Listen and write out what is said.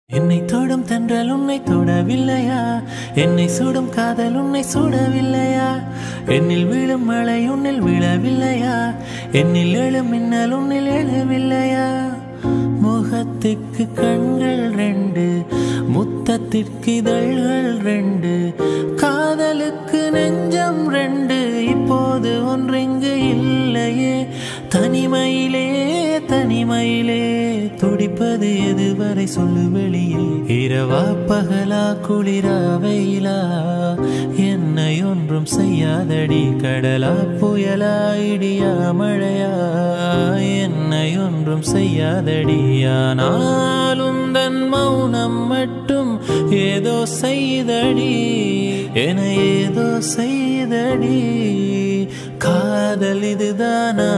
என்னை தொடும் தென்றல் உன்னை தொடவில்லையா? என்னை சுடும் காதல் உன்னை சுடவில்லையா? என்னில் விழும் மழை உன்னில் விழவில்லையா? என்னில் எழும் மின்னல் உன்னில் எழவில்லையா? முகத்துக்கு கண்கள் ரெண்டு, முத்தத்திற்கு இதழ்கள் ரெண்டு, காதலுக்கு நெஞ்சம் ரெண்டு, இப்போது ஒன்றிங்கு இல்லையே. தனிமையிலே தனிமையிலே துடிப்பது எதுவரை சொல்லு வெளியே. இரவா பகலா குளிரா வெயிலா என்னை ஒன்றும் செய்யாதடி. கடலா புயலா இடியா மழையா என்னை ஒன்றும் செய்யாதடி. ஆனாலும் தன் மௌனம் மட்டும் ஏதோ செய்தடி, என ஏதோ செய்தடி. காதல் இதுதானா?